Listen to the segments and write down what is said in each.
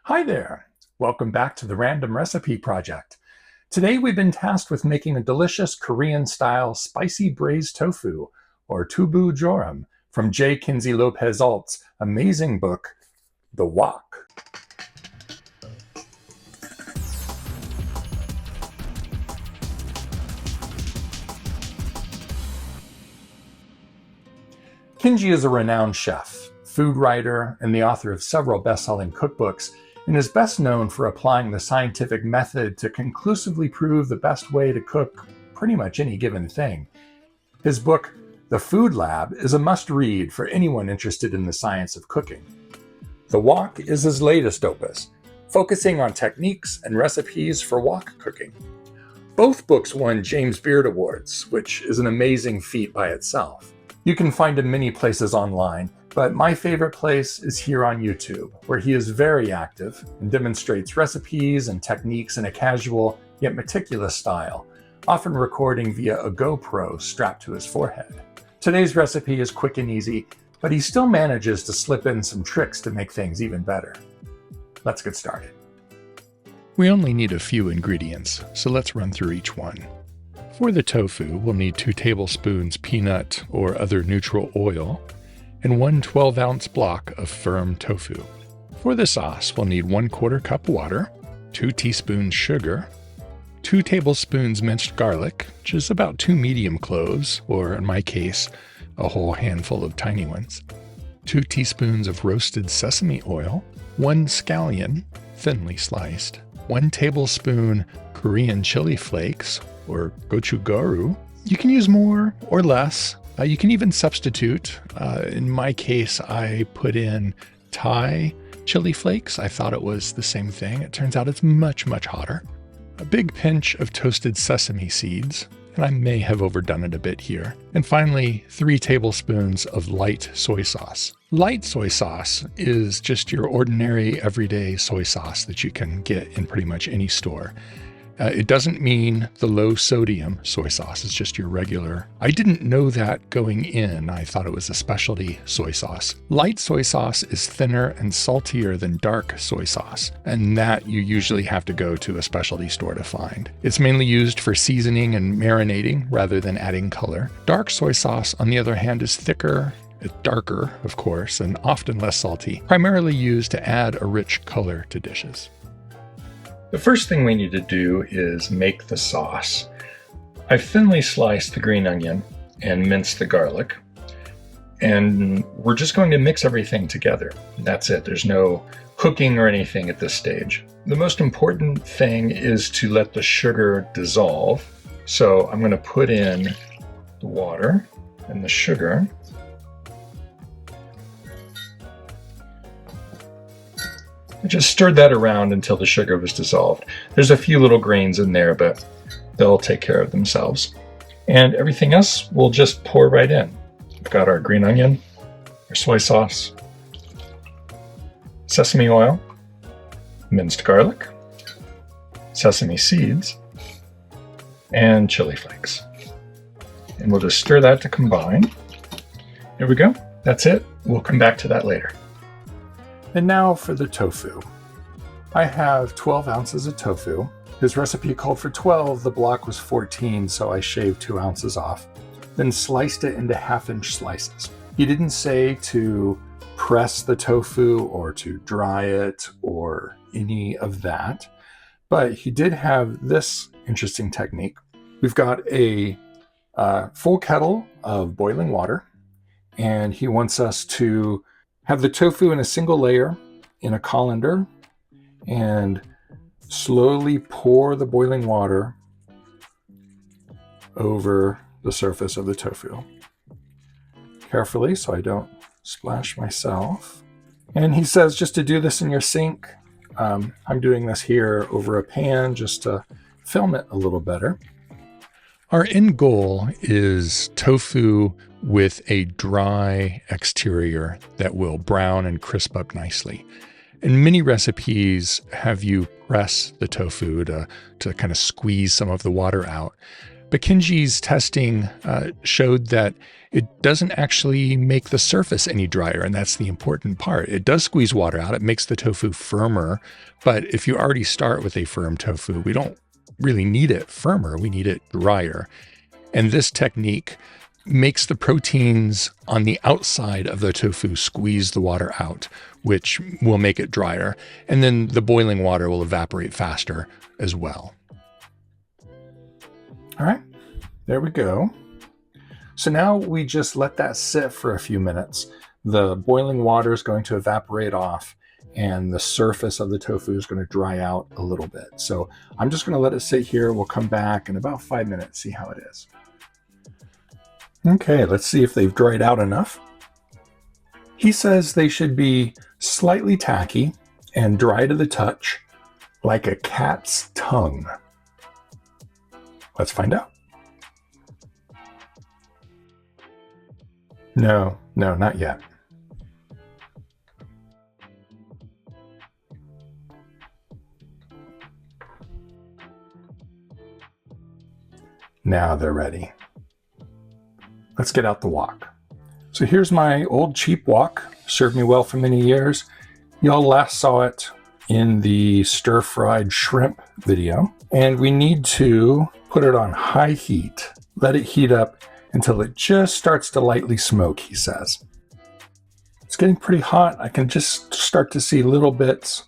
Hi there! Welcome back to the Random Recipe Project. Today we've been tasked with making a delicious Korean-style spicy braised tofu, or Dubu Jorim, from Kenji Lopez-Alt's amazing book, The Wok. Kenji is a renowned chef, food writer, and the author of several best-selling cookbooks, and is best known for applying the scientific method to conclusively prove the best way to cook pretty much any given thing. His book, The Food Lab, is a must-read for anyone interested in the science of cooking. The Wok is his latest opus, focusing on techniques and recipes for wok cooking. Both books won James Beard Awards, which is an amazing feat by itself. You can find him many places online, but my favorite place is here on YouTube, where he is very active and demonstrates recipes and techniques in a casual yet meticulous style, often recording via a GoPro strapped to his forehead. Today's recipe is quick and easy, but he still manages to slip in some tricks to make things even better. Let's get started. We only need a few ingredients, so let's run through each one. For the tofu, we'll need 2 tablespoons peanut or other neutral oil, and 1 12-ounce block of firm tofu. For the sauce, we'll need 1/4 cup water, 2 teaspoons sugar, 2 tablespoons minced garlic, which is about 2 medium cloves, or in my case, a whole handful of tiny ones, 2 teaspoons of roasted sesame oil, 1 scallion, thinly sliced, 1 tablespoon Korean chili flakes, or gochugaru. You can use more or less. You can even substitute. In my case, I put in Thai chili flakes. I thought it was the same thing. It turns out it's much, much hotter. A big pinch of toasted sesame seeds, and I may have overdone it a bit here. And finally, 3 tablespoons of light soy sauce. Light soy sauce is just your ordinary everyday soy sauce that you can get in pretty much any store. It doesn't mean the low sodium soy sauce. It's just your regular. I didn't know that going in. I thought it was a specialty soy sauce. Light soy sauce is thinner and saltier than dark soy sauce, and that you usually have to go to a specialty store to find. It's mainly used for seasoning and marinating rather than adding color. Dark soy sauce, on the other hand, is thicker, darker, of course, and often less salty, primarily used to add a rich color to dishes. The first thing we need to do is make the sauce. I've thinly sliced the green onion and minced the garlic, and we're just going to mix everything together. That's it. There's no cooking or anything at this stage. The most important thing is to let the sugar dissolve. So I'm going to put in the water and the sugar. I just stirred that around until the sugar was dissolved. There's a few little grains in there, but they'll take care of themselves. And everything else we'll just pour right in. We've got our green onion, our soy sauce, sesame oil, minced garlic, sesame seeds, and chili flakes. And we'll just stir that to combine. Here we go. That's it. We'll come back to that later. And now for the tofu. I have 12 ounces of tofu. His recipe called for 12, the block was 14, so I shaved 2 ounces off. Then sliced it into half-inch slices. He didn't say to press the tofu or to dry it or any of that, but he did have this interesting technique. We've got a full kettle of boiling water, and he wants us to have the tofu in a single layer in a colander and slowly pour the boiling water over the surface of the tofu. Carefully, so I don't splash myself. And he says just to do this in your sink. I'm doing this here over a pan just to film it a little better. Our end goal is tofu with a dry exterior that will brown and crisp up nicely. And many recipes have you press the tofu to kind of squeeze some of the water out. But Kenji's testing showed that it doesn't actually make the surface any drier, and that's the important part. It does squeeze water out. It makes the tofu firmer, but if you already start with a firm tofu, we don't really need it firmer. We need it drier. And this technique makes the proteins on the outside of the tofu squeeze the water out, which will make it drier. And then the boiling water will evaporate faster as well. All right, there we go. So now we just let that sit for a few minutes. The boiling water is going to evaporate off and the surface of the tofu is going to dry out a little bit. So I'm just going to let it sit here. We'll come back in about 5 minutes, see how it is. Okay, let's see if they've dried out enough. He says they should be slightly tacky and dry to the touch, like a cat's tongue. Let's find out. No, not yet. Now they're ready. Let's get out the wok. So here's my old cheap wok. Served me well for many years. Y'all last saw it in the stir-fried shrimp video. And we need to put it on high heat. Let it heat up until it just starts to lightly smoke, he says. It's getting pretty hot. I can just start to see little bits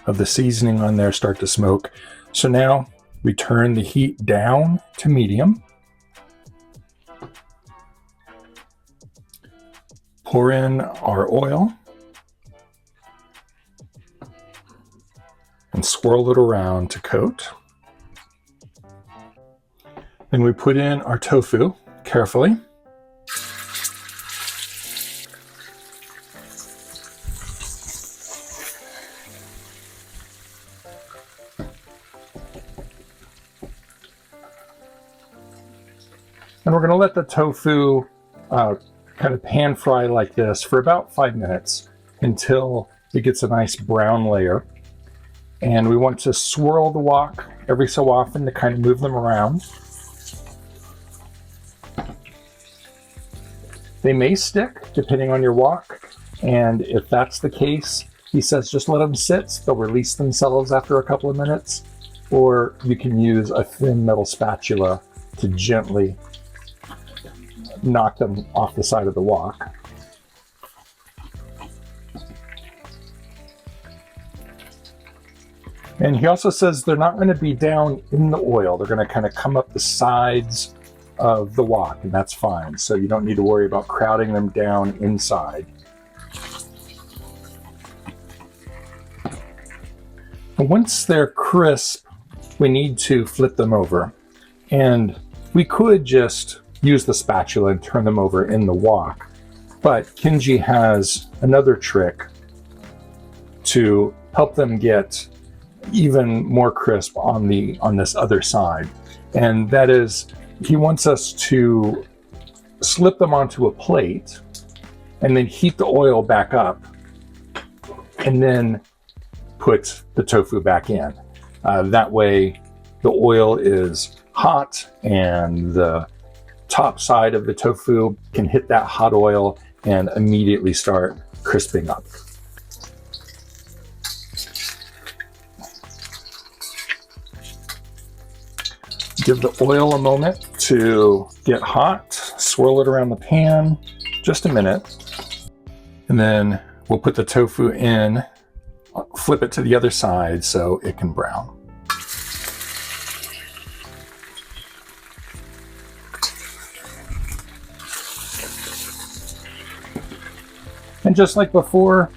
of the seasoning on there start to smoke. So now we turn the heat down to medium. Pour in our oil and swirl it around to coat. Then we put in our tofu carefully. And we're going to let the tofu kind of pan fry like this for about 5 minutes until it gets a nice brown layer. And we want to swirl the wok every so often to kind of move them around. They may stick depending on your wok, and if that's the case, he says just let them sit. They'll release themselves after a couple of minutes, or you can use a thin metal spatula to gently knock them off the side of the wok. And he also says they're not going to be down in the oil. They're going to kind of come up the sides of the wok, and that's fine. So you don't need to worry about crowding them down inside. And once they're crisp, we need to flip them over. And we could just use the spatula and turn them over in the wok. But Kenji has another trick to help them get even more crisp on this other side. And that is, he wants us to slip them onto a plate and then heat the oil back up and then put the tofu back in. That way the oil is hot and the top side of the tofu can hit that hot oil and immediately start crisping up. Give the oil a moment to get hot, swirl it around the pan, just a minute, and then we'll put the tofu in, flip it to the other side so it can brown. And just like before,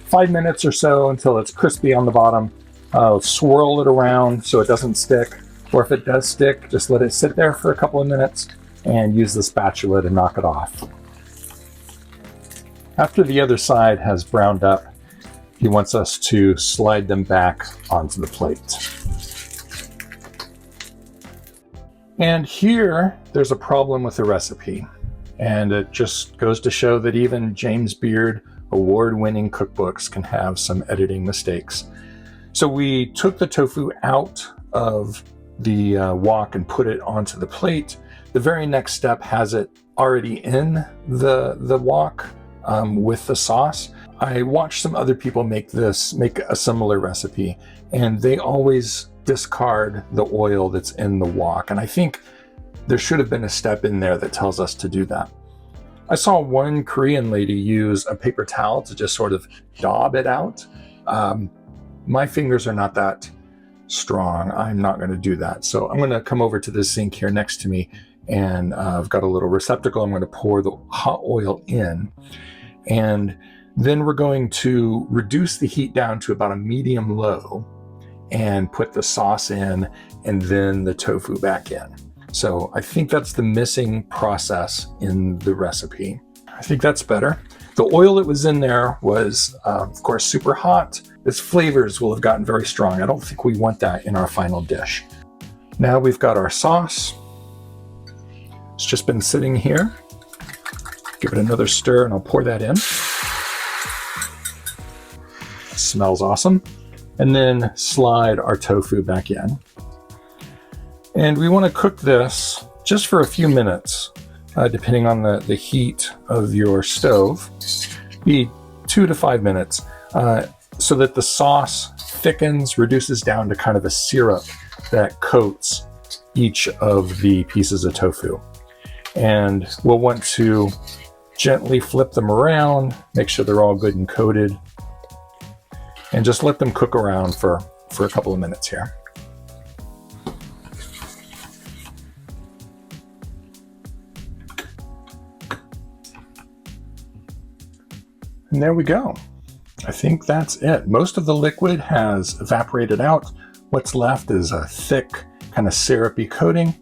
5 minutes or so until it's crispy on the bottom. Swirl it around so it doesn't stick. Or if it does stick, just let it sit there for a couple of minutes and use the spatula to knock it off. After the other side has browned up, he wants us to slide them back onto the plate. And here, there's a problem with the recipe. And it just goes to show that even James Beard award-winning cookbooks can have some editing mistakes. So we took the tofu out of the wok and put it onto the plate. The very next step has it already in the wok with the sauce. I watched some other people make a similar recipe, and they always discard the oil that's in the wok. And I think there should have been a step in there that tells us to do that. I saw one Korean lady use a paper towel to just sort of daub it out. My fingers are not that strong. I'm not going to do that. So I'm going to come over to this sink here next to me, and I've got a little receptacle. I'm going to pour the hot oil in, and then we're going to reduce the heat down to about a medium low and put the sauce in and then the tofu back in. So I think that's the missing process in the recipe. I think that's better. The oil that was in there was, of course, super hot. Its flavors will have gotten very strong. I don't think we want that in our final dish. Now we've got our sauce. It's just been sitting here. Give it another stir and I'll pour that in. Smells awesome. And then slide our tofu back in. And we want to cook this just for a few minutes, depending on the heat of your stove. Be 2 to 5 minutes, so that the sauce thickens, reduces down to kind of a syrup that coats each of the pieces of tofu. And we'll want to gently flip them around, make sure they're all good and coated, and just let them cook around for a couple of minutes here. And there we go. I think that's it. Most of the liquid has evaporated out. What's left is a thick, kind of syrupy coating.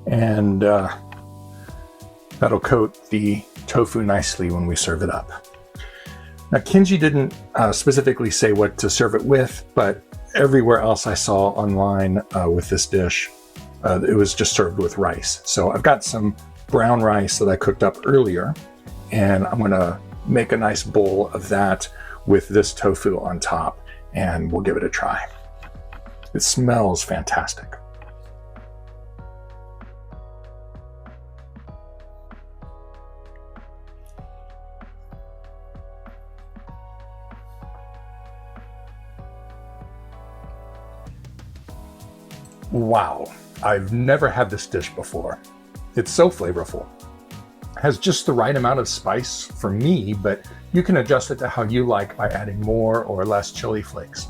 And that'll coat the tofu nicely when we serve it up. Now, Kenji didn't specifically say what to serve it with, but everywhere else I saw online with this dish, it was just served with rice. So I've got some brown rice that I cooked up earlier, and I'm gonna make a nice bowl of that with this tofu on top, and we'll give it a try. It smells fantastic. Wow, I've never had this dish before. It's so flavorful. Has just the right amount of spice for me, but you can adjust it to how you like by adding more or less chili flakes.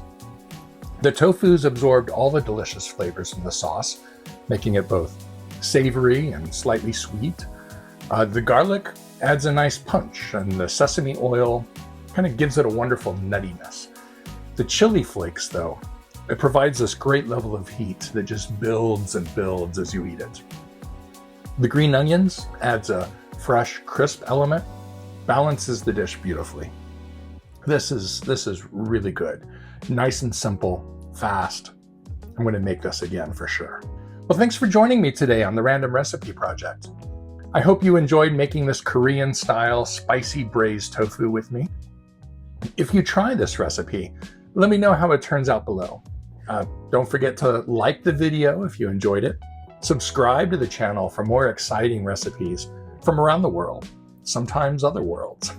The tofu's absorbed all the delicious flavors from the sauce, making it both savory and slightly sweet. The garlic adds a nice punch, and the sesame oil kind of gives it a wonderful nuttiness. The chili flakes, though, it provides this great level of heat that just builds and builds as you eat it. The green onions adds a fresh, crisp element, balances the dish beautifully. This is really good. Nice and simple, fast. I'm going to make this again for sure. Well, thanks for joining me today on the Random Recipe Project. I hope you enjoyed making this Korean-style spicy braised tofu with me. If you try this recipe, let me know how it turns out below. Don't forget to like the video if you enjoyed it. Subscribe to the channel for more exciting recipes from around the world, sometimes other worlds.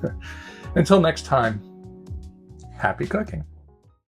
Until next time, happy cooking.